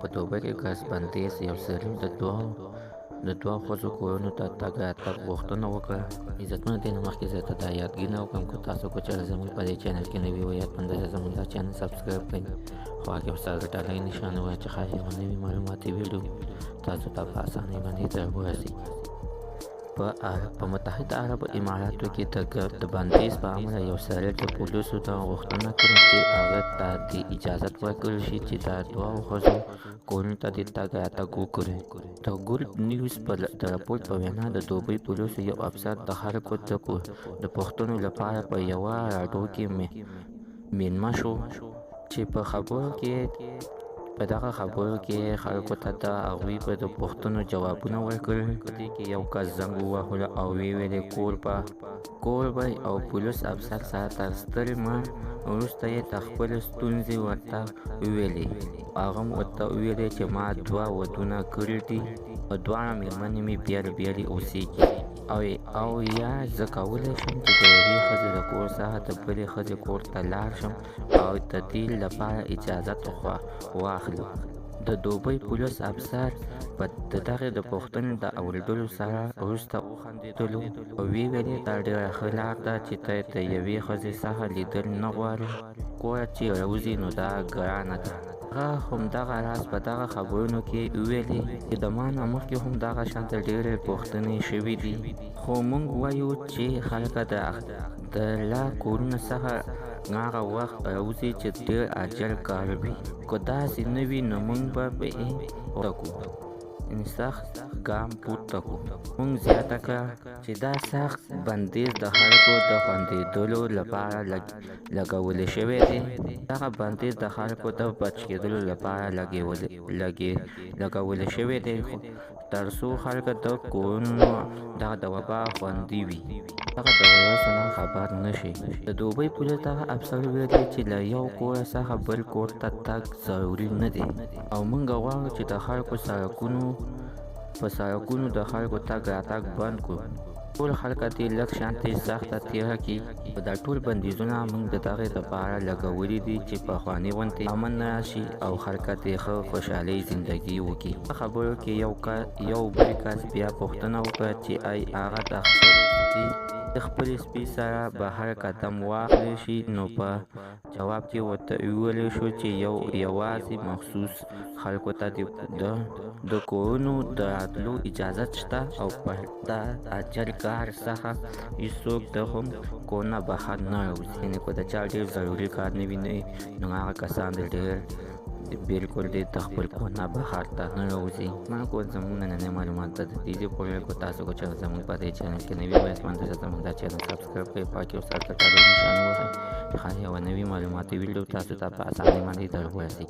په دوبي کې ګاز بندیز یو سړي د دوه ښځو کورونو ته تګ راتګ غوښتنه وکړه. عزتمنو، دې نه مخکې زه ته دا یادګینه وکړم که تاسو که چېرې زموږ په دې چینل کې نوي وئ پنده زموږ دا چینل سبسکرایب کړئ، خوا کې ورسره د ډالۍ نښانه ووایئ چې ښایي یوه نوي معلوماتي ویډیو تاسو ته په اسانۍ باندې درورسي. په متحده عربو اماراتو کې د بندیز په امر یو سړي د پولیسو ته غوښتنه کړې چې هغه ته د اجازت ورکړل شي چې د دوه ښځو کورونو ته د تګ راتګ وکړي. د ګولډ نیوز د راپور په وینا د دوبۍ پولیسو یو افسر د خلکو د پوښتنو لپاره په یوه راډیو کې مېلمه شو چې په دغه خبرو کې خلکو ته د هغوی په د پوښتنو جوابونه ورکړل. په دې کې یو کس زنګ ووهلو او ویې کور به او پولیس افسر سره تر ستړي وروسته یې د خپلې ستونزې ورته وویلې. هغه ورته وویل چې ما 2 ودونه کړي دي او دواړه مېرمنې مې بېلې اوسېږي او یا زه کولی شم چې د یوې ښځې د کور څخه د بلې ښځې کور ته لاړ شم او د دې لپاره اجازت واخلم. د دوبۍ پولیس افسر په دغې د پوښتنې د اورېدلو سره وروسته وخندېدلو او ویې دا ډېره ښه لار ده چې ته د یوې ښځې څخه لیدل نه غواړې، کوره چې راوځې نو دا ګرانه ده. هغه همدغه راز په دغه خبرونو کې ویلي چې د ما نه مخکې هم دغه شانته ډېرې پوښتنې شوي دي، خو موږ وایو چې خلک د لا کورونو څخه هغه وخت راوځي چې ډېر عاجل کار وي. که داسې نه وي نو موږ به سخت ګام پورته کړو. موږ زیاته کړه چې دا سخت بندیز د خلکو د خوندیدلو لپاره لګولی شوی دی. دغه بندیز د خلکو د بچ کېدلو لپاره لګولی شوی دی تر څو خلک د کورونو د وبا خوندي وي، هغه د ویروس نه خبر نه شي. د دوبۍ پولیس دغه افسر ویلي چې له یو کور څخه بل کور ته تګ ضروري نه دی او موږ غواړو چې د خلکو په سړکونو د خلکو تګ راتګ بند کړو. ټول خلک دې لږ شانتې سخته تېره کړي او دا ټول بندیزونه موږ د دغې لپاره لګولي دي چې پخواني غوندې امن راشي او خلک دې ښه خوشحالۍ زندګي وکړي. په خبرو کې یو بل کس بیا پوښتنه وکړه چې هغه د خپل سپي سره بهر قدم واخلی شي، نو په جواب کې ورته وویل شو چې یوازې مخصوص خلکو ته د کورونو د راتلو اجازت شته او په دا عاجل کار څخه هېڅوک د هم کور نه بهر نه راوځي. یعنې که د چا ډېر ضروري کار نه وي نو هغه کسان بالکل د خپل کور نه بهر ته نه راوځي. ما کو زموږ نننۍ معلومات د دې پورې کو تاسو کو چې زموږ په دې چینل کې نوي وئ پنده زموږ دا چینل سبسکرایب کړئ، خوا کې ورسره د ډالۍ نښانه ووهئ، ښایي یوه نوي معلوماتي ویډیو تاسو ته په اسانۍ باندې درورسي.